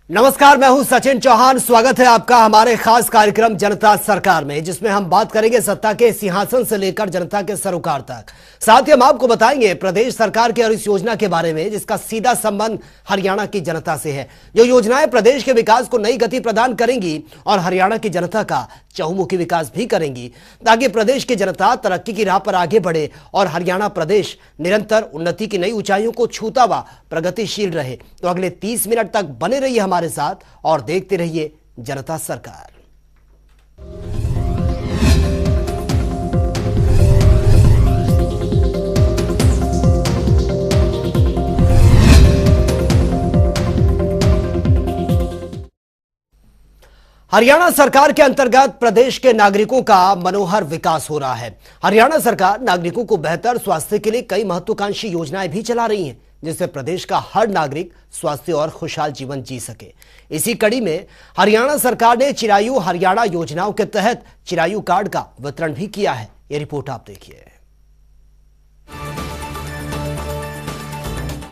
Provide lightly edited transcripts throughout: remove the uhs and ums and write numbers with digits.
नमस्कार, मैं हूं सचिन चौहान। स्वागत है आपका हमारे खास कार्यक्रम जनता सरकार में, जिसमें हम बात करेंगे सत्ता के सिंहासन से लेकर जनता के सरोकार तक। साथ ही हम आपको बताएंगे प्रदेश सरकार की और इस योजना के बारे में जिसका सीधा संबंध हरियाणा की जनता से है। जो योजनाएं प्रदेश के विकास को नई गति प्रदान करेंगी और हरियाणा की जनता का चहुमुखी विकास भी करेंगी, ताकि प्रदेश की जनता तरक्की की राह पर आगे बढ़े और हरियाणा प्रदेश निरंतर उन्नति की नई ऊंचाइयों को छूता हुआ प्रगतिशील रहे। तो अगले 30 मिनट तक बने रहिए हमारे साथ और देखते रहिए जनता सरकार। हरियाणा सरकार के अंतर्गत प्रदेश के नागरिकों का मनोहर विकास हो रहा है। हरियाणा सरकार नागरिकों को बेहतर स्वास्थ्य के लिए कई महत्वाकांक्षी योजनाएं भी चला रही हैं, जिससे प्रदेश का हर नागरिक स्वास्थ्य और खुशहाल जीवन जी सके। इसी कड़ी में हरियाणा सरकार ने चिरायु हरियाणा योजनाओं के तहत चिरायु कार्ड का वितरण भी किया है। यह रिपोर्ट आप देखिए।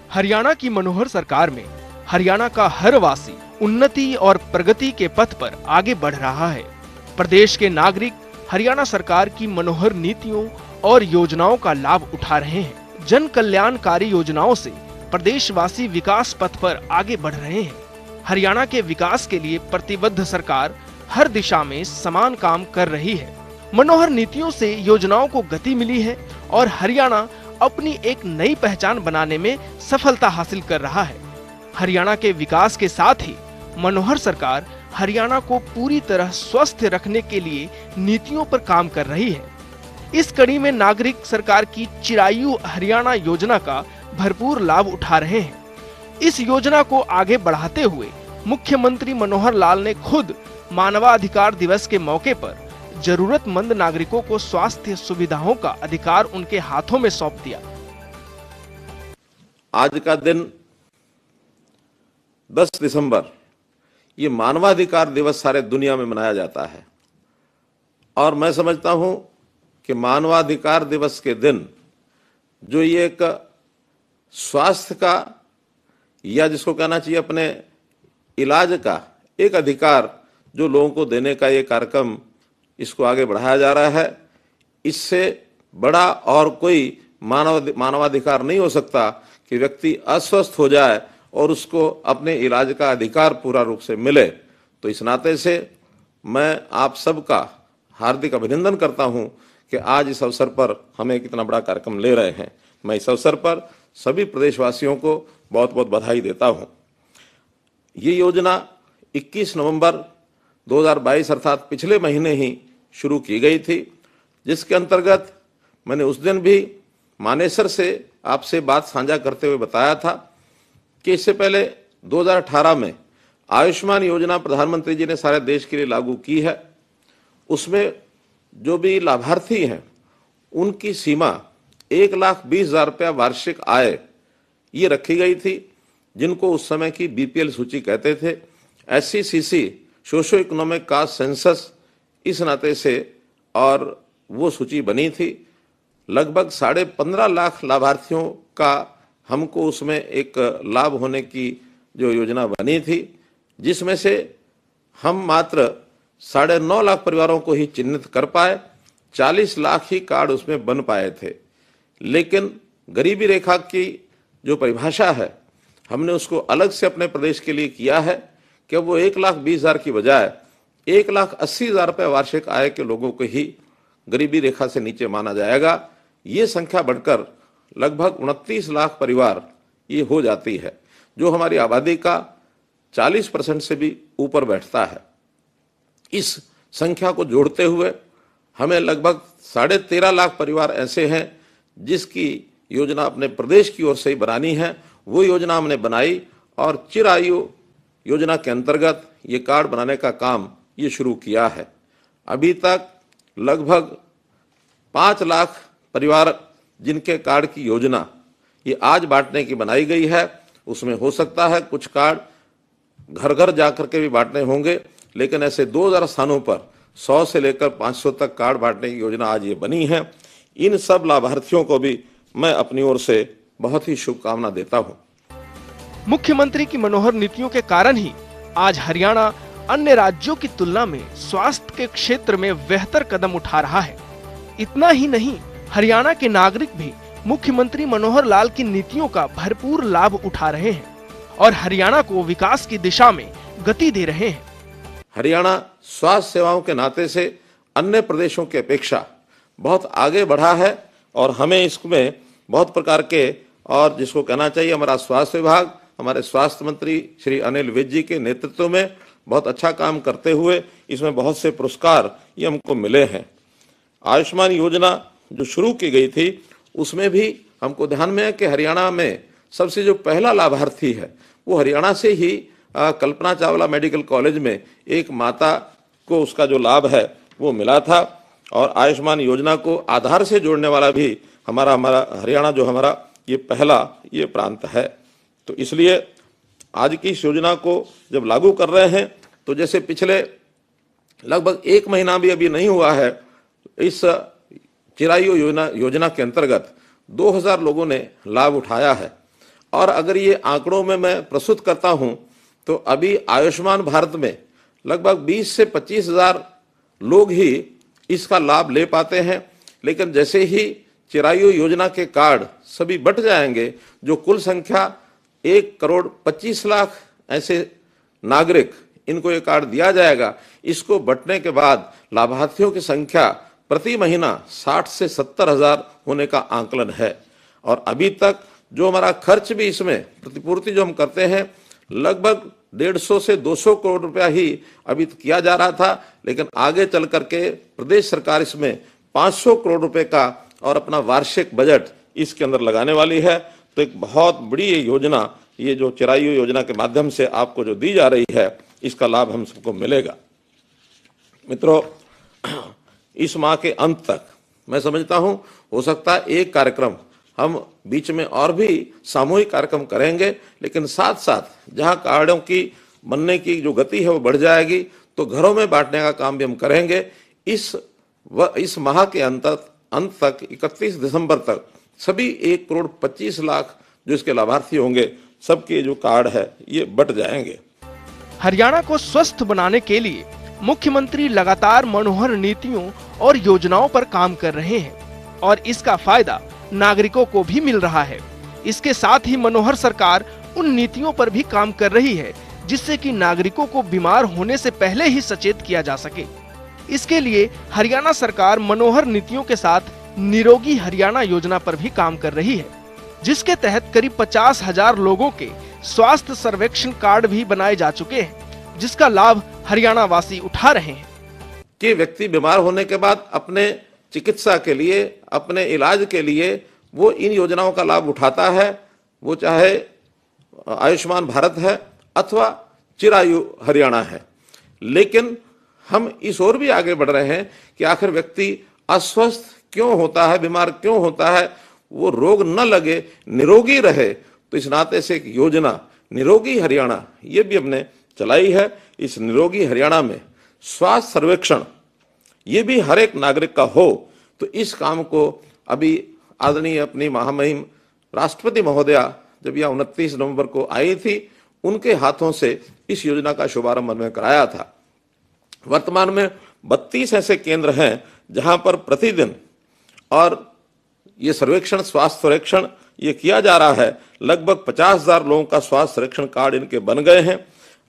हरियाणा की मनोहर सरकार में हरियाणा का हर वासी उन्नति और प्रगति के पथ पर आगे बढ़ रहा है। प्रदेश के नागरिक हरियाणा सरकार की मनोहर नीतियों और योजनाओं का लाभ उठा रहे हैं। जन कल्याणकारी योजनाओं से प्रदेशवासी विकास पथ पर आगे बढ़ रहे हैं। हरियाणा के विकास के लिए प्रतिबद्ध सरकार हर दिशा में समान काम कर रही है। मनोहर नीतियों से योजनाओं को गति मिली है और हरियाणा अपनी एक नई पहचान बनाने में सफलता हासिल कर रहा है। हरियाणा के विकास के साथ ही मनोहर सरकार हरियाणा को पूरी तरह स्वस्थ रखने के लिए नीतियों पर काम कर रही है। इस कड़ी में नागरिक सरकार की चिरायु हरियाणा योजना का भरपूर लाभ उठा रहे हैं। इस योजना को आगे बढ़ाते हुए मुख्यमंत्री मनोहर लाल ने खुद मानवाधिकार दिवस के मौके पर जरूरतमंद नागरिकों को स्वास्थ्य सुविधाओं का अधिकार उनके हाथों में सौंप दिया। आज का दिन 10 दिसंबर ये मानवाधिकार दिवस सारे दुनिया में मनाया जाता है और मैं समझता हूं कि मानवाधिकार दिवस के दिन जो ये एक स्वास्थ्य का या जिसको कहना चाहिए अपने इलाज का एक अधिकार जो लोगों को देने का ये कार्यक्रम इसको आगे बढ़ाया जा रहा है, इससे बड़ा और कोई मानवाधिकार नहीं हो सकता कि व्यक्ति अस्वस्थ हो जाए और उसको अपने इलाज का अधिकार पूरा रूप से मिले। तो इस नाते से मैं आप सबका हार्दिक अभिनंदन करता हूं कि आज इस अवसर पर हमें कितना बड़ा कार्यक्रम ले रहे हैं। मैं इस अवसर पर सभी प्रदेशवासियों को बहुत बहुत बधाई देता हूं। ये योजना 21 नवंबर 2022 अर्थात पिछले महीने ही शुरू की गई थी, जिसके अंतर्गत मैंने उस दिन भी मानेसर से आपसे बात साझा करते हुए बताया था कि इससे पहले 2018 में आयुष्मान योजना प्रधानमंत्री जी ने सारे देश के लिए लागू की है। उसमें जो भी लाभार्थी हैं उनकी सीमा 1,20,000 रुपया वार्षिक आय ये रखी गई थी, जिनको उस समय की बीपीएल सूची कहते थे। SCCC socio economic caste census इस नाते से और वो सूची बनी थी। लगभग 15.5 लाख लाभार्थियों का हमको उसमें एक लाभ होने की जो योजना बनी थी, जिसमें से हम मात्र 9.5 लाख परिवारों को ही चिन्हित कर पाए। 40 लाख ही कार्ड उसमें बन पाए थे। लेकिन गरीबी रेखा की जो परिभाषा है हमने उसको अलग से अपने प्रदेश के लिए किया है कि वो 1,20,000 की बजाय 1,80,000 रुपये वार्षिक आय के लोगों को ही गरीबी रेखा से नीचे माना जाएगा। ये संख्या बढ़कर लगभग 29 लाख परिवार ये हो जाती है, जो हमारी आबादी का 40% से भी ऊपर बैठता है। इस संख्या को जोड़ते हुए हमें लगभग 13.5 लाख परिवार ऐसे हैं जिसकी योजना अपने प्रदेश की ओर से ही बनानी है। वो योजना हमने बनाई और चिरायु योजना के अंतर्गत ये कार्ड बनाने का काम ये शुरू किया है। अभी तक लगभग 5 लाख परिवार जिनके कार्ड की योजना ये आज बांटने की बनाई गई है। उसमें हो सकता है कुछ कार्ड घर घर जाकर के भी बांटने होंगे, लेकिन ऐसे 2000 स्थानों पर 100 से लेकर 500 तक कार्ड बांटने की योजना आज ये बनी है। इन सब लाभार्थियों को भी मैं अपनी ओर से बहुत ही शुभकामना देता हूं। मुख्यमंत्री की मनोहर नीतियों के कारण ही आज हरियाणा अन्य राज्यों की तुलना में स्वास्थ्य के क्षेत्र में बेहतर कदम उठा रहा है। इतना ही नहीं, हरियाणा के नागरिक भी मुख्यमंत्री मनोहर लाल की नीतियों का भरपूर लाभ उठा रहे हैं और हरियाणा को विकास की दिशा में गति दे रहे हैं। हरियाणा स्वास्थ्य सेवाओं के नाते से अन्य प्रदेशों की अपेक्षा बहुत आगे बढ़ा है और हमें इसमें बहुत प्रकार के, और जिसको कहना चाहिए हमारा स्वास्थ्य विभाग, हमारे स्वास्थ्य मंत्री श्री अनिल विज जी के नेतृत्व में बहुत अच्छा काम करते हुए इसमें बहुत से पुरस्कार ये हमको मिले हैं। आयुष्मान योजना जो शुरू की गई थी उसमें भी हमको ध्यान में है कि हरियाणा में सबसे जो पहला लाभार्थी है वो हरियाणा से ही कल्पना चावला मेडिकल कॉलेज में एक माता को उसका जो लाभ है वो मिला था। और आयुष्मान योजना को आधार से जोड़ने वाला भी हमारा हरियाणा जो हमारा ये पहला ये प्रांत है। तो इसलिए आज की इस योजना को जब लागू कर रहे हैं तो जैसे पिछले लगभग 1 महीना भी अभी नहीं हुआ है, इस चिरायु योजना के अंतर्गत 2000 लोगों ने लाभ उठाया है। और अगर ये आंकड़ों में मैं प्रस्तुत करता हूं तो अभी आयुष्मान भारत में लगभग 20 से 25 हजार लोग ही इसका लाभ ले पाते हैं। लेकिन जैसे ही चिरायु योजना के कार्ड सभी बट जाएंगे, जो कुल संख्या 1,25,00,000 ऐसे नागरिक इनको ये कार्ड दिया जाएगा, इसको बंटने के बाद लाभार्थियों की संख्या प्रति महीना 60 से 70 हजार होने का आंकलन है। और अभी तक जो हमारा खर्च भी इसमें प्रतिपूर्ति जो हम करते हैं लगभग 150 से 200 करोड़ रुपया ही अभी तो किया जा रहा था, लेकिन आगे चल करके प्रदेश सरकार इसमें 500 करोड़ रुपए का और अपना वार्षिक बजट इसके अंदर लगाने वाली है। तो एक बहुत बड़ी ये योजना, ये जो चिरायु योजना के माध्यम से आपको जो दी जा रही है, इसका लाभ हम सबको मिलेगा। मित्रों, इस माह के अंत तक मैं समझता हूं हो सकता है एक कार्यक्रम हम बीच में और भी सामूहिक कार्यक्रम करेंगे, लेकिन साथ साथ जहां कार्डों की बनने की जो गति है वो बढ़ जाएगी तो घरों में बांटने का काम भी हम करेंगे। इस माह के अंत तक 31 दिसंबर तक सभी 1,25,00,000 जो इसके लाभार्थी होंगे सबके जो कार्ड है ये बट जाएंगे। हरियाणा को स्वस्थ बनाने के लिए मुख्यमंत्री लगातार मनोहर नीतियों और योजनाओं पर काम कर रहे हैं और इसका फायदा नागरिकों को भी मिल रहा है। इसके साथ ही मनोहर सरकार उन नीतियों पर भी काम कर रही है जिससे कि नागरिकों को बीमार होने से पहले ही सचेत किया जा सके। इसके लिए हरियाणा सरकार मनोहर नीतियों के साथ निरोगी हरियाणा योजना पर भी काम कर रही है, जिसके तहत करीब 50,000 लोगों के स्वास्थ्य सर्वेक्षण कार्ड भी बनाए जा चुके हैं, जिसका लाभ हरियाणा वासी उठा रहे हैं। कि व्यक्ति बीमार होने के बाद अपने चिकित्सा के लिए, अपने इलाज के लिए वो इन योजनाओं का लाभ उठाता है, वो चाहे आयुष्मान भारत है अथवा चिरायु हरियाणा है। लेकिन हम इस ओर भी आगे बढ़ रहे हैं कि आखिर व्यक्ति अस्वस्थ क्यों होता है, बीमार क्यों होता है, वो रोग न लगे, निरोगी रहे। तो इस नाते से एक योजना निरोगी हरियाणा ये भी हमने चलाई है। इस निरोगी हरियाणा में स्वास्थ्य सर्वेक्षण ये भी हर एक नागरिक का हो, तो इस काम को अभी आदरणीय अपनी महामहिम राष्ट्रपति महोदया जब यह 29 नवंबर को आई थी, उनके हाथों से इस योजना का शुभारंभ हमने कराया था। वर्तमान में 32 ऐसे केंद्र हैं जहां पर प्रतिदिन और ये सर्वेक्षण, स्वास्थ्य सर्वेक्षण ये किया जा रहा है। लगभग 50,000 लोगों का स्वास्थ्य सर्वेक्षण कार्ड इनके बन गए हैं।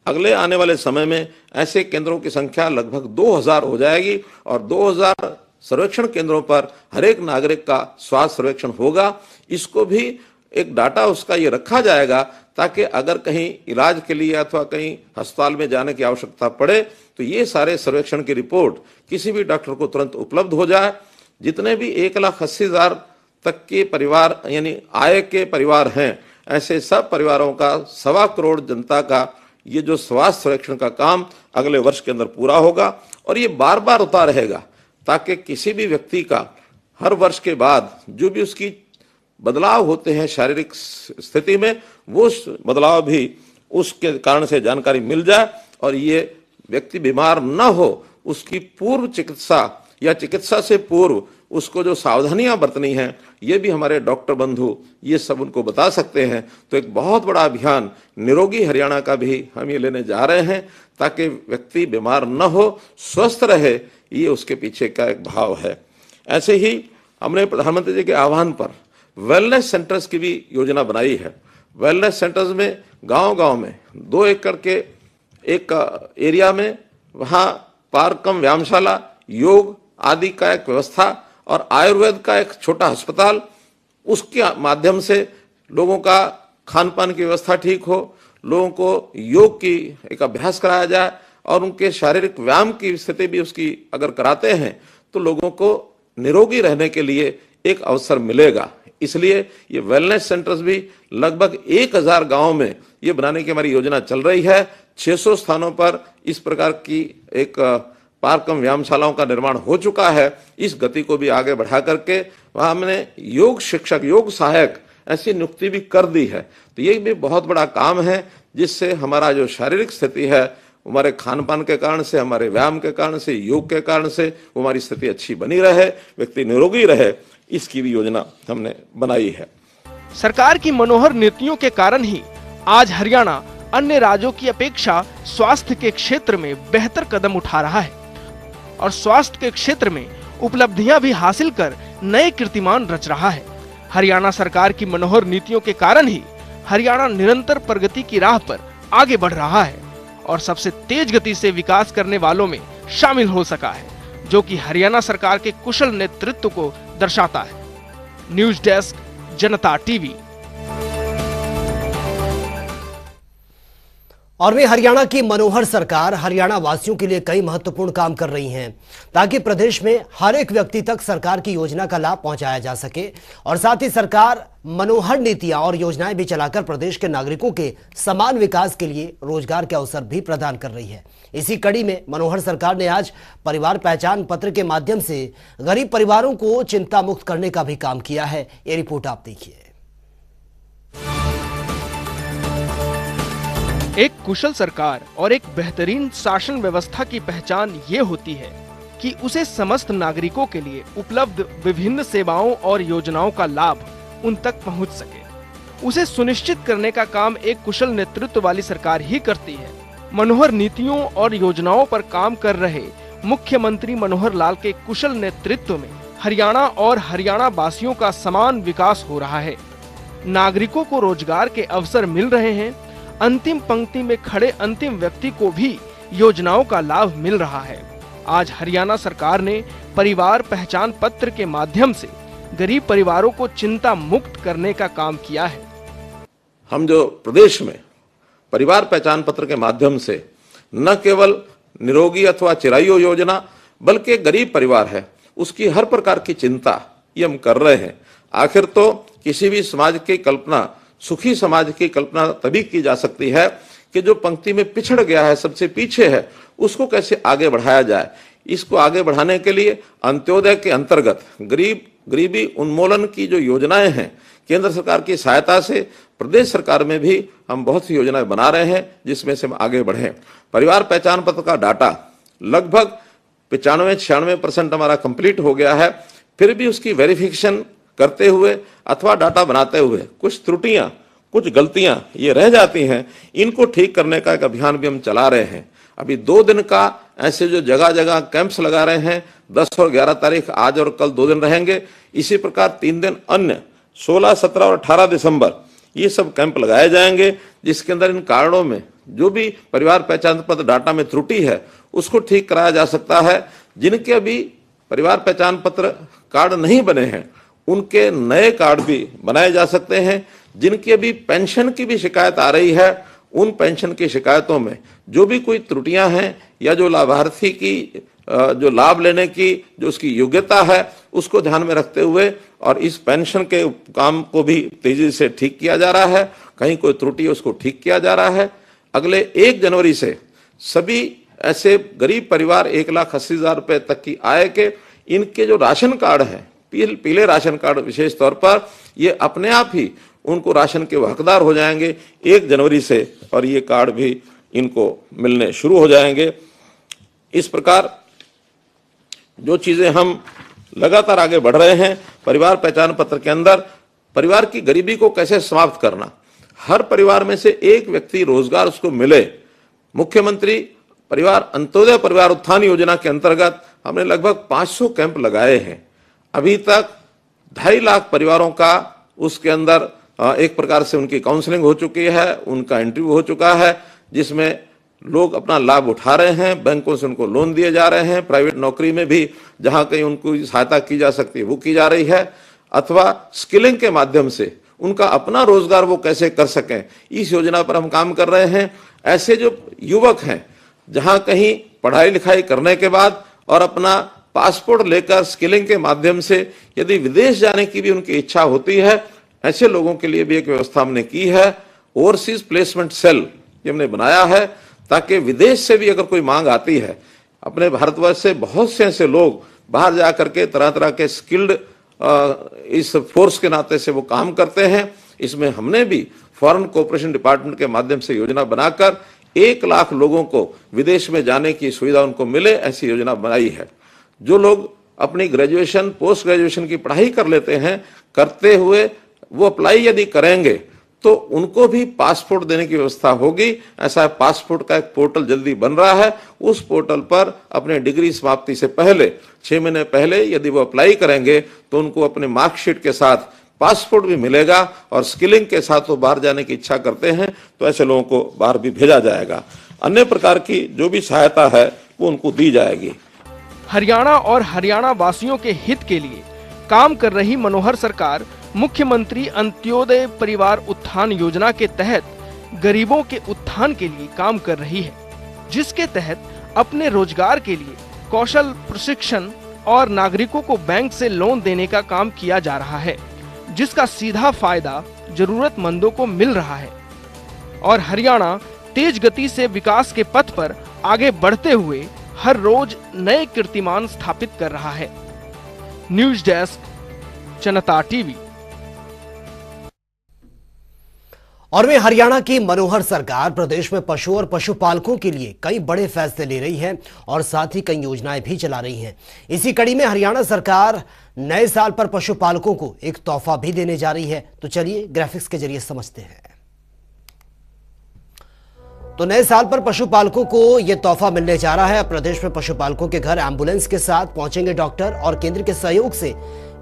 अगले आने वाले समय में ऐसे केंद्रों की संख्या लगभग 2000 हो जाएगी और 2000 सर्वेक्षण केंद्रों पर हर एक नागरिक का स्वास्थ्य सर्वेक्षण होगा। इसको भी एक डाटा उसका ये रखा जाएगा ताकि अगर कहीं इलाज के लिए अथवा कहीं अस्पताल में जाने की आवश्यकता पड़े तो ये सारे सर्वेक्षण की रिपोर्ट किसी भी डॉक्टर को तुरंत उपलब्ध हो जाए। जितने भी 1,80,000 तक के परिवार यानी आय के परिवार हैं, ऐसे सब परिवारों का 1.25 करोड़ जनता का ये जो स्वास्थ्य सर्वेक्षण का काम अगले वर्ष के अंदर पूरा होगा और ये बार बार होता रहेगा ताकि किसी भी व्यक्ति का हर वर्ष के बाद जो भी उसकी बदलाव होते हैं शारीरिक स्थिति में, वो बदलाव भी उसके कारण से जानकारी मिल जाए और ये व्यक्ति बीमार न हो, उसकी पूर्व चिकित्सा या चिकित्सा से पूर्व उसको जो सावधानियां बरतनी हैं ये भी हमारे डॉक्टर बंधु ये सब उनको बता सकते हैं। तो एक बहुत बड़ा अभियान निरोगी हरियाणा का भी हम ये लेने जा रहे हैं ताकि व्यक्ति बीमार न हो, स्वस्थ रहे, ये उसके पीछे का एक भाव है। ऐसे ही हमने प्रधानमंत्री जी के आह्वान पर वेलनेस सेंटर्स की भी योजना बनाई है। वेलनेस सेंटर्स में गांव-गांव में 2 एकड़ के एक एरिया में वहां पार्क कम व्यायामशाला, योग आदि का एक व्यवस्था और आयुर्वेद का एक छोटा अस्पताल, उसके माध्यम से लोगों का खान पान की व्यवस्था ठीक हो, लोगों को योग की एक अभ्यास कराया जाए और उनके शारीरिक व्यायाम की स्थिति भी उसकी अगर कराते हैं तो लोगों को निरोगी रहने के लिए एक अवसर मिलेगा। इसलिए ये वेलनेस सेंटर्स भी लगभग 1000 गांवों में ये बनाने की हमारी योजना चल रही है। 600 स्थानों पर इस प्रकार की एक पार्क कम व्यायामशालाओं का निर्माण हो चुका है। इस गति को भी आगे बढ़ा करके वहां हमने योग शिक्षक, योग सहायक ऐसी नियुक्ति भी कर दी है। तो ये भी बहुत बड़ा काम है जिससे हमारा जो शारीरिक स्थिति है हमारे खान पान के कारण से, हमारे व्यायाम के कारण से, योग के कारण से हमारी स्थिति अच्छी बनी रहे, व्यक्ति निरोगी रहे, इसकी भी योजना हमने बनाई है। सरकार की मनोहर नीतियों के कारण ही आज हरियाणा अन्य राज्यों की अपेक्षा स्वास्थ्य के क्षेत्र में बेहतर कदम उठा रहा है और स्वास्थ्य के क्षेत्र में उपलब्धियां भी हासिल कर नए कीर्तिमान रच रहा है। हरियाणा सरकार की मनोहर नीतियों के कारण ही हरियाणा निरंतर प्रगति की राह पर आगे बढ़ रहा है और सबसे तेज गति से विकास करने वालों में शामिल हो सका है, जो कि हरियाणा सरकार के कुशल नेतृत्व को दर्शाता है। न्यूज डेस्क, जनता टीवी। और वे हरियाणा की मनोहर सरकार हरियाणा वासियों के लिए कई महत्वपूर्ण काम कर रही हैं ताकि प्रदेश में हर एक व्यक्ति तक सरकार की योजना का लाभ पहुंचाया जा सके और साथ ही सरकार मनोहर नीतियां और योजनाएं भी चलाकर प्रदेश के नागरिकों के समान विकास के लिए रोजगार के अवसर भी प्रदान कर रही है। इसी कड़ी में मनोहर सरकार ने आज परिवार पहचान पत्र के माध्यम से गरीब परिवारों को चिंता मुक्त करने का भी काम किया है। ये रिपोर्ट आप देखिए। एक कुशल सरकार और एक बेहतरीन शासन व्यवस्था की पहचान ये होती है कि उसे समस्त नागरिकों के लिए उपलब्ध विभिन्न सेवाओं और योजनाओं का लाभ उन तक पहुंच सके। उसे सुनिश्चित करने का काम एक कुशल नेतृत्व वाली सरकार ही करती है। मनोहर नीतियों और योजनाओं पर काम कर रहे मुख्यमंत्री मनोहर लाल के कुशल नेतृत्व में हरियाणा और हरियाणा वासियों का समान विकास हो रहा है। नागरिकों को रोजगार के अवसर मिल रहे हैं। अंतिम पंक्ति में खड़े अंतिम व्यक्ति को भी योजनाओं का लाभ मिल रहा है। आज हरियाणा सरकार ने परिवार पहचान पत्र के माध्यम से गरीब परिवारों को चिंता मुक्त करने का काम किया है। हम जो प्रदेश में परिवार पहचान पत्र के माध्यम से न केवल निरोगी अथवा चिरायु योजना बल्कि गरीब परिवार है उसकी हर प्रकार की चिंता ये हम कर रहे हैं। आखिर तो किसी भी समाज की कल्पना, सुखी समाज की कल्पना तभी की जा सकती है कि जो पंक्ति में पिछड़ गया है, सबसे पीछे है, उसको कैसे आगे बढ़ाया जाए। इसको आगे बढ़ाने के लिए अंत्योदय के अंतर्गत गरीबी उन्मूलन की जो योजनाएं हैं केंद्र सरकार की सहायता से प्रदेश सरकार में भी हम बहुत सी योजनाएं बना रहे हैं जिसमें से हम आगे बढ़े। परिवार पहचान पत्र का डाटा लगभग 95-96% हमारा कंप्लीट हो गया है। फिर भी उसकी वेरिफिकेशन करते हुए अथवा डाटा बनाते हुए कुछ त्रुटियां, कुछ गलतियां ये रह जाती हैं। इनको ठीक करने का एक अभियान भी हम चला रहे हैं। अभी 2 दिन का ऐसे जो जगह जगह कैंप्स लगा रहे हैं, 10 और 11 तारीख आज और कल 2 दिन रहेंगे। इसी प्रकार 3 दिन अन्य 16, 17 और 18 दिसंबर ये सब कैंप लगाए जाएंगे जिसके अंदर इन कारणों में जो भी परिवार पहचान पत्र डाटा में त्रुटि है उसको ठीक कराया जा सकता है। जिनके अभी परिवार पहचान पत्र कार्ड नहीं बने हैं उनके नए कार्ड भी बनाए जा सकते हैं। जिनकी अभी पेंशन की भी शिकायत आ रही है उन पेंशन की शिकायतों में जो भी कोई त्रुटियां हैं या जो लाभार्थी की जो लाभ लेने की जो उसकी योग्यता है उसको ध्यान में रखते हुए और इस पेंशन के काम को भी तेजी से ठीक किया जा रहा है। कहीं कोई त्रुटि उसको ठीक किया जा रहा है। अगले 1 जनवरी से सभी ऐसे गरीब परिवार 1,80,000 रुपए तक की आय के इनके जो राशन कार्ड हैं, पीले राशन कार्ड विशेष तौर पर, ये अपने आप ही उनको राशन के हकदार हो जाएंगे 1 जनवरी से और ये कार्ड भी इनको मिलने शुरू हो जाएंगे। इस प्रकार जो चीजें हम लगातार आगे बढ़ रहे हैं। परिवार पहचान पत्र के अंदर परिवार की गरीबी को कैसे समाप्त करना, हर परिवार में से एक व्यक्ति रोजगार उसको मिले। मुख्यमंत्री परिवार अंत्योदय परिवार उत्थान योजना के अंतर्गत हमने लगभग 500 कैंप लगाए हैं। अभी तक 2.5 लाख परिवारों का उसके अंदर एक प्रकार से उनकी काउंसलिंग हो चुकी है, उनका इंटरव्यू हो चुका है, जिसमें लोग अपना लाभ उठा रहे हैं। बैंकों से उनको लोन दिए जा रहे हैं। प्राइवेट नौकरी में भी जहां कहीं उनको सहायता की जा सकती है वो की जा रही है, अथवा स्किलिंग के माध्यम से उनका अपना रोजगार वो कैसे कर सकें, इस योजना पर हम काम कर रहे हैं। ऐसे जो युवक हैं जहां कहीं पढ़ाई लिखाई करने के बाद और अपना पासपोर्ट लेकर स्किलिंग के माध्यम से यदि विदेश जाने की भी उनकी इच्छा होती है, ऐसे लोगों के लिए भी एक व्यवस्था हमने की है। ओवरसीज प्लेसमेंट सेल ये हमने बनाया है, ताकि विदेश से भी अगर कोई मांग आती है, अपने भारतवर्ष से बहुत से ऐसे लोग बाहर जा करके तरह तरह के स्किल्ड इस फोर्स के नाते से वो काम करते हैं। इसमें हमने भी फॉरेन कोऑपरेशन डिपार्टमेंट के माध्यम से योजना बनाकर 1 लाख लोगों को विदेश में जाने की सुविधा उनको मिले, ऐसी योजना बनाई है। जो लोग अपनी ग्रेजुएशन पोस्ट ग्रेजुएशन की पढ़ाई कर लेते हैं, करते हुए वो अप्लाई यदि करेंगे तो उनको भी पासपोर्ट देने की व्यवस्था होगी। ऐसा पासपोर्ट का एक पोर्टल जल्दी बन रहा है। उस पोर्टल पर अपने डिग्री समाप्ति से पहले 6 महीने पहले यदि वो अप्लाई करेंगे तो उनको अपने मार्कशीट के साथ पासपोर्ट भी मिलेगा, और स्किलिंग के साथ वो बाहर जाने की इच्छा करते हैं तो ऐसे लोगों को बाहर भी भेजा जाएगा। अन्य प्रकार की जो भी सहायता है वो उनको दी जाएगी। हरियाणा और हरियाणा वासियों के हित के लिए काम कर रही मनोहर सरकार मुख्यमंत्री अंत्योदय परिवार उत्थान योजना के तहत गरीबों के उत्थान के लिए काम कर रही है, जिसके तहत अपने रोजगार के लिए कौशल प्रशिक्षण और नागरिकों को बैंक से लोन देने का काम किया जा रहा है, जिसका सीधा फायदा जरूरतमंदों को मिल रहा है। और हरियाणा तेज गति से विकास के पथ पर आगे बढ़ते हुए हर रोज नए कीर्तिमान स्थापित कर रहा है। न्यूज डेस्क, जनता टीवी। और वे हरियाणा की मनोहर सरकार प्रदेश में पशु और पशुपालकों के लिए कई बड़े फैसले ले रही है और साथ ही कई योजनाएं भी चला रही हैं। इसी कड़ी में हरियाणा सरकार नए साल पर पशुपालकों को एक तोहफा भी देने जा रही है। तो चलिए ग्राफिक्स के जरिए समझते हैं। तो नए साल पर पशुपालकों को यह तोहफा मिलने जा रहा है। प्रदेश में पशुपालकों के घर एम्बुलेंस के साथ पहुंचेंगे डॉक्टर, और केंद्र के सहयोग से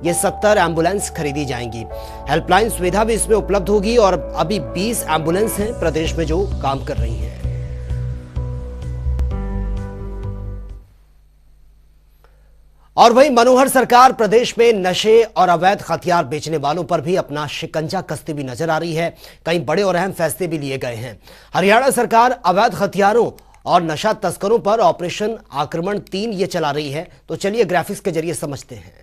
ये 70 एम्बुलेंस खरीदी जाएंगी। हेल्पलाइन सुविधा भी इसमें उपलब्ध होगी, और अभी 20 एम्बुलेंस हैं प्रदेश में जो काम कर रही हैं। और वहीं मनोहर सरकार प्रदेश में नशे और अवैध हथियार बेचने वालों पर भी अपना शिकंजा कसती भी नजर आ रही है। कई बड़े और अहम फैसले भी लिए गए हैं। हरियाणा सरकार अवैध हथियारों और नशा तस्करों पर ऑपरेशन आक्रमण 3 ये चला रही है। तो चलिए ग्राफिक्स के जरिए समझते हैं।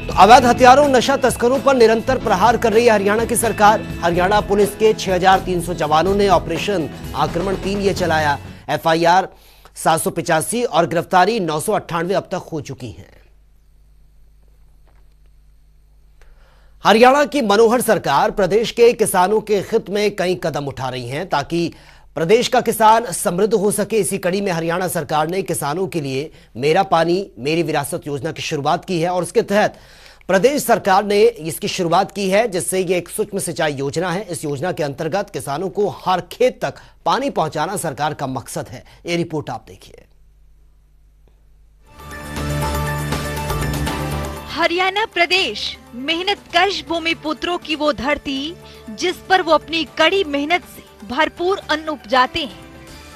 तो अवैध हथियारों नशा तस्करों पर निरंतर प्रहार कर रही है हरियाणा की सरकार। हरियाणा पुलिस के 6300 जवानों ने ऑपरेशन आक्रमण 3 ये चलाया। FIR 785 और गिरफ्तारी 998 अब तक हो चुकी हैं। हरियाणा की मनोहर सरकार प्रदेश के किसानों के हित में कई कदम उठा रही है ताकि प्रदेश का किसान समृद्ध हो सके। इसी कड़ी में हरियाणा सरकार ने किसानों के लिए मेरा पानी मेरी विरासत योजना की शुरुआत की है, और उसके तहत प्रदेश सरकार ने इसकी शुरुआत की है, जिससे ये एक सूक्ष्म सिंचाई योजना है। इस योजना के अंतर्गत किसानों को हर खेत तक पानी पहुंचाना सरकार का मकसद है। ये रिपोर्ट आप देखिए। हरियाणा प्रदेश मेहनतकश भूमि पुत्रों की वो धरती जिस पर वो अपनी कड़ी मेहनत से भरपूर अन्न उपजाते हैं।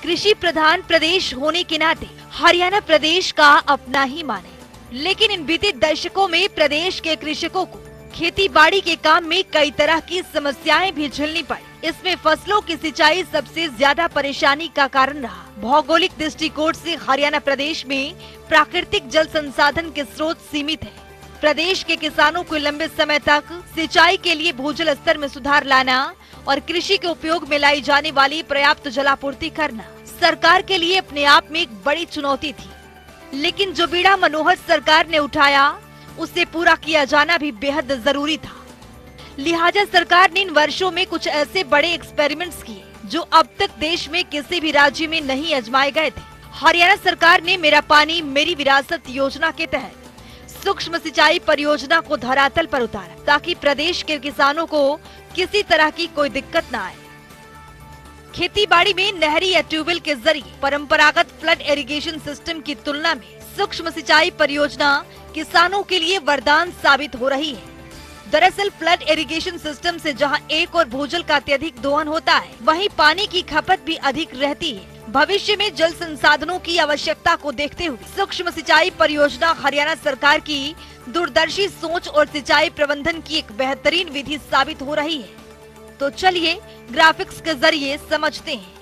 कृषि प्रधान प्रदेश होने के नाते हरियाणा प्रदेश का अपना ही मान है, लेकिन इन बीते दशकों में प्रदेश के कृषकों को खेती बाड़ी के काम में कई तरह की समस्याएं भी झेलनी पड़ी। इसमें फसलों की सिंचाई सबसे ज्यादा परेशानी का कारण रहा। भौगोलिक दृष्टिकोण से हरियाणा प्रदेश में प्राकृतिक जल संसाधन के स्रोत सीमित है। प्रदेश के किसानों को लंबे समय तक सिंचाई के लिए भूजल स्तर में सुधार लाना और कृषि के उपयोग में लाई जाने वाली पर्याप्त जलापूर्ति करना सरकार के लिए अपने आप में एक बड़ी चुनौती थी। लेकिन जो बीड़ा मनोहर सरकार ने उठाया उसे पूरा किया जाना भी बेहद जरूरी था। लिहाजा सरकार ने इन वर्षों में कुछ ऐसे बड़े एक्सपेरिमेंट्स किए जो अब तक देश में किसी भी राज्य में नहीं आजमाए गए थे। हरियाणा सरकार ने मेरा पानी मेरी विरासत योजना के तहत सूक्ष्म सिंचाई परियोजना को धरातल पर उतारा ताकि प्रदेश के किसानों को किसी तरह की कोई दिक्कत न आए। खेती बाड़ी में नहरी या ट्यूबवेल के जरिए परंपरागत फ्लड इरिगेशन सिस्टम की तुलना में सूक्ष्म सिंचाई परियोजना किसानों के लिए वरदान साबित हो रही है। दरअसल फ्लड इरिगेशन सिस्टम से जहां एक और भूजल का अत्यधिक दोहन होता है, वहीं पानी की खपत भी अधिक रहती है। भविष्य में जल संसाधनों की आवश्यकता को देखते हुए सूक्ष्म सिंचाई परियोजना हरियाणा सरकार की दूरदर्शी सोच और सिंचाई प्रबंधन की एक बेहतरीन विधि साबित हो रही है। तो चलिए ग्राफिक्स के जरिए समझते हैं।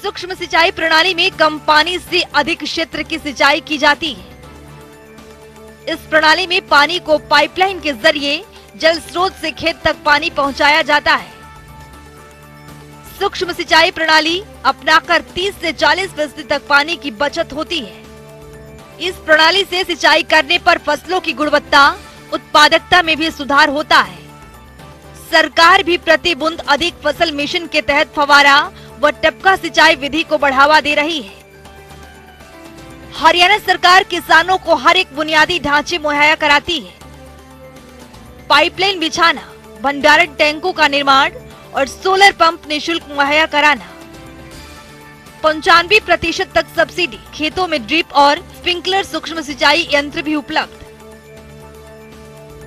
सूक्ष्म सिंचाई प्रणाली में कम पानी से अधिक क्षेत्र की सिंचाई की जाती है। इस प्रणाली में पानी को पाइपलाइन के जरिए जल स्रोत से खेत तक पानी पहुंचाया जाता है। सूक्ष्म सिंचाई प्रणाली अपनाकर 30 से 40% तक पानी की बचत होती है। इस प्रणाली से सिंचाई करने पर फसलों की गुणवत्ता, उत्पादकता में भी सुधार होता है। सरकार भी प्रति बूंद अधिक फसल मिशन के तहत फव्वारा व टपका सिंचाई विधि को बढ़ावा दे रही है। हरियाणा सरकार किसानों को हर एक बुनियादी ढांचे मुहैया कराती है। पाइपलाइन बिछाना, भंडारण टैंकों का निर्माण और सोलर पंप निःशुल्क मुहैया कराना। 95% तक सब्सिडी, खेतों में ड्रिप और स्प्रिंकलर सूक्ष्म सिंचाई यंत्र भी उपलब्ध।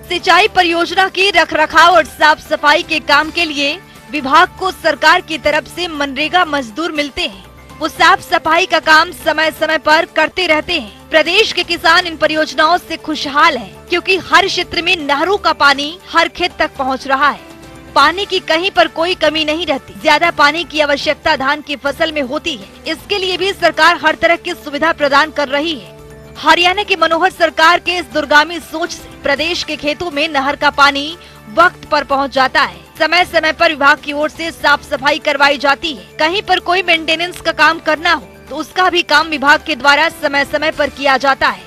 सिंचाई परियोजना के रखरखाव और साफ सफाई के काम के लिए विभाग को सरकार की तरफ से मनरेगा मजदूर मिलते हैं। वो साफ सफाई का काम समय समय पर करते रहते हैं। प्रदेश के किसान इन परियोजनाओं से खुशहाल हैं, क्योंकि हर क्षेत्र में नहरों का पानी हर खेत तक पहुंच रहा है। पानी की कहीं पर कोई कमी नहीं रहती। ज्यादा पानी की आवश्यकता धान की फसल में होती है। इसके लिए भी सरकार हर तरह की सुविधा प्रदान कर रही है। हरियाणा की मनोहर सरकार के इस दूरगामी सोच से प्रदेश के खेतों में नहर का पानी वक्त पर पहुंच जाता है। समय समय पर विभाग की ओर से साफ सफाई करवाई जाती है। कहीं पर कोई मेंटेनेंस का काम करना हो तो उसका भी काम विभाग के द्वारा समय समय पर किया जाता है।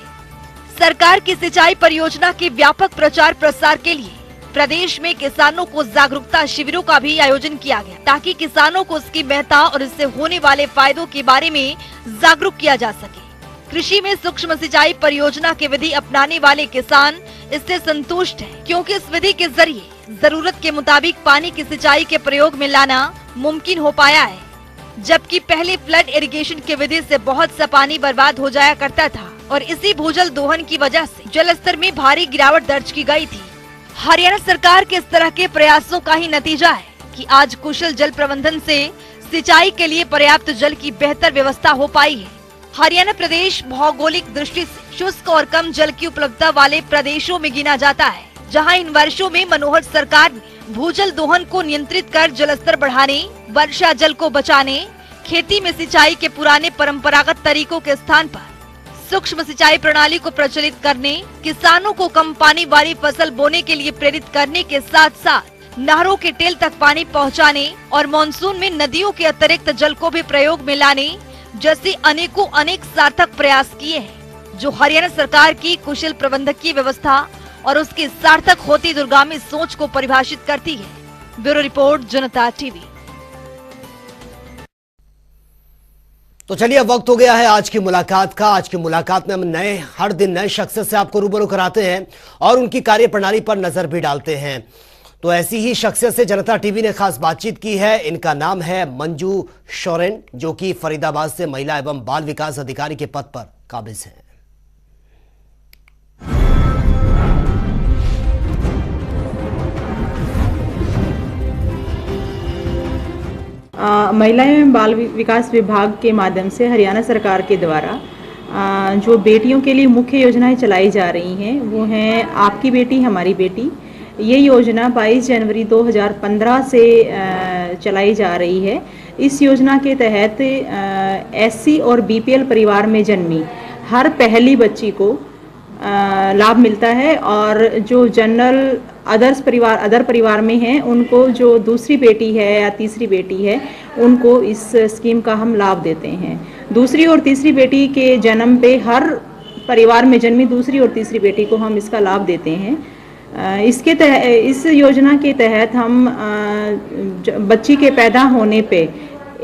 सरकार की सिंचाई परियोजना के व्यापक प्रचार प्रसार के लिए प्रदेश में किसानों को जागरूकता शिविरों का भी आयोजन किया गया, ताकि किसानों को उसकी महत्ता और इससे होने वाले फायदों के बारे में जागरूक किया जा सके। कृषि में सूक्ष्म सिंचाई परियोजना की विधि अपनाने वाले किसान इससे संतुष्ट हैं, क्योंकि इस विधि के जरिए जरूरत के मुताबिक पानी की सिंचाई के प्रयोग में लाना मुमकिन हो पाया है। जबकि पहले फ्लड इरिगेशन की विधि से बहुत सा पानी बर्बाद हो जाया करता था और इसी भूजल दोहन की वजह से जल स्तर में भारी गिरावट दर्ज की गई थी। हरियाणा सरकार के इस तरह के प्रयासों का ही नतीजा है कि आज कुशल जल प्रबंधन से सिंचाई के लिए पर्याप्त जल की बेहतर व्यवस्था हो पाई है। हरियाणा प्रदेश भौगोलिक दृष्टि से शुष्क और कम जल की उपलब्धता वाले प्रदेशों में गिना जाता है, जहां इन वर्षों में मनोहर सरकार ने भूजल दोहन को नियंत्रित कर जलस्तर बढ़ाने, वर्षा जल को बचाने, खेती में सिंचाई के पुराने परंपरागत तरीकों के स्थान पर सूक्ष्म सिंचाई प्रणाली को प्रचलित करने, किसानों को कम पानी वाली फसल बोने के लिए प्रेरित करने के साथ साथ नहरों के टेल तक पानी पहुंचाने और मानसून में नदियों के अतिरिक्त जल को भी प्रयोग में लाने जैसे अनेक सार्थक प्रयास किए हैं, जो हरियाणा सरकार की कुशल प्रबंधकीय व्यवस्था और उसकी सार्थक होती दूरगामी सोच को परिभाषित करती है। ब्यूरो रिपोर्ट, जनता टीवी। तो चलिए, अब वक्त हो गया है आज की मुलाकात का। आज की मुलाकात में हम हर दिन नए शख्स से आपको रूबरू कराते हैं और उनकी कार्यप्रणाली पर नजर भी डालते हैं। तो ऐसी ही शख्सियत से जनता टीवी ने खास बातचीत की है। इनका नाम है मंजू शोरेन, जो कि फरीदाबाद से महिला एवं बाल विकास अधिकारी के पद पर काबिज हैं। महिला एवं बाल विकास विभाग के माध्यम से हरियाणा सरकार के द्वारा जो बेटियों के लिए मुख्य योजनाएं चलाई जा रही हैं वो हैं आपकी बेटी हमारी बेटी। ये योजना 22 जनवरी 2015 से चलाई जा रही है। इस योजना के तहत एससी और बीपीएल परिवार में जन्मी हर पहली बच्ची को लाभ मिलता है, और जो जनरल अदर परिवार में हैं उनको जो दूसरी बेटी है या तीसरी बेटी है उनको इस स्कीम का हम लाभ देते हैं। दूसरी और तीसरी बेटी के जन्म पे हर परिवार में जन्मी दूसरी और तीसरी बेटी को हम इसका लाभ देते हैं। इस योजना के तहत हम बच्ची के पैदा होने पे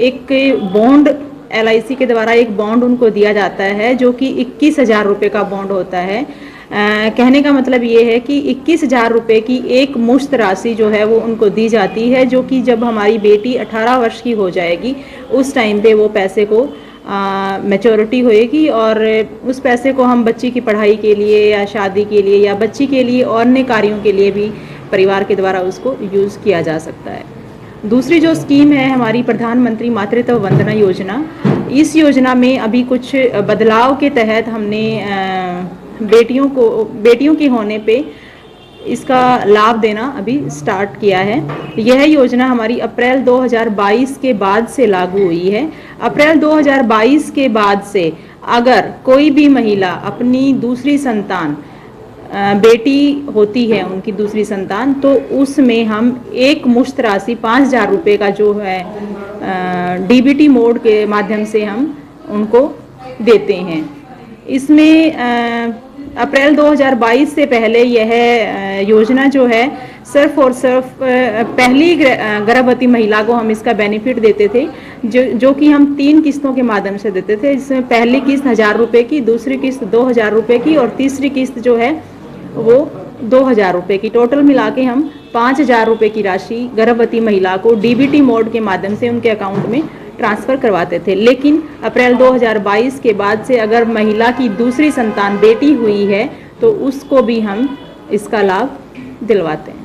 एक बॉन्ड LIC के द्वारा एक बॉन्ड उनको दिया जाता है, जो कि 21,000 रुपये का बॉन्ड होता है। कहने का मतलब ये है कि 21,000 रुपये की एक मुश्त राशि जो है वो उनको दी जाती है, जो कि जब हमारी बेटी 18 वर्ष की हो जाएगी उस टाइम पे वो पैसे को मैच्योरिटी होएगी, और उस पैसे को हम बच्ची की पढ़ाई के लिए या शादी के लिए या बच्ची के लिए और अन्य कार्यों के लिए भी परिवार के द्वारा उसको यूज़ किया जा सकता है। दूसरी जो स्कीम है हमारी प्रधानमंत्री मातृत्व वंदना योजना, इस योजना में अभी कुछ बदलाव के तहत हमने बेटियों के होने पे इसका लाभ देना अभी स्टार्ट किया है। यह योजना हमारी अप्रैल 2022 के बाद से लागू हुई है। अप्रैल 2022 के बाद से अगर कोई भी महिला अपनी दूसरी संतान बेटी होती है, उनकी दूसरी संतान, तो उसमें हम एक मुश्त राशि 5,000 रुपये का जो है DBT मोड के माध्यम से हम उनको देते हैं। इसमें अप्रैल 2022 से पहले यह योजना जो है सिर्फ और सिर्फ पहली गर्भवती महिला को हम इसका बेनिफिट देते थे, जो कि हम 3 किस्तों के माध्यम से देते थे, जिसमें पहली किस्त 1,000 रुपये की, दूसरी किस्त 2,000 रुपये की और तीसरी किस्त जो है वो 2,000 रुपये की। टोटल मिला के हम 5,000 रुपये की राशि गर्भवती महिला को DBT मोड के माध्यम से उनके अकाउंट में ट्रांसफ़र करवाते थे। लेकिन अप्रैल 2022 के बाद से अगर महिला की दूसरी संतान बेटी हुई है तो उसको भी हम इसका लाभ दिलवाते हैं।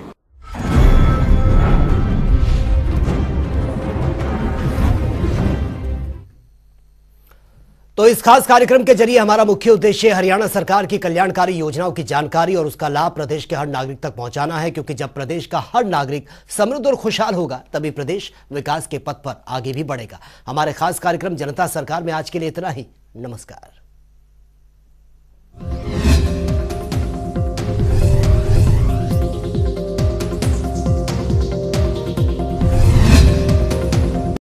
तो इस खास कार्यक्रम के जरिए हमारा मुख्य उद्देश्य हरियाणा सरकार की कल्याणकारी योजनाओं की जानकारी और उसका लाभ प्रदेश के हर नागरिक तक पहुंचाना है, क्योंकि जब प्रदेश का हर नागरिक समृद्ध और खुशहाल होगा तभी प्रदेश विकास के पथ पर आगे भी बढ़ेगा। हमारे खास कार्यक्रम जनता सरकार में आज के लिए इतना ही। नमस्कार।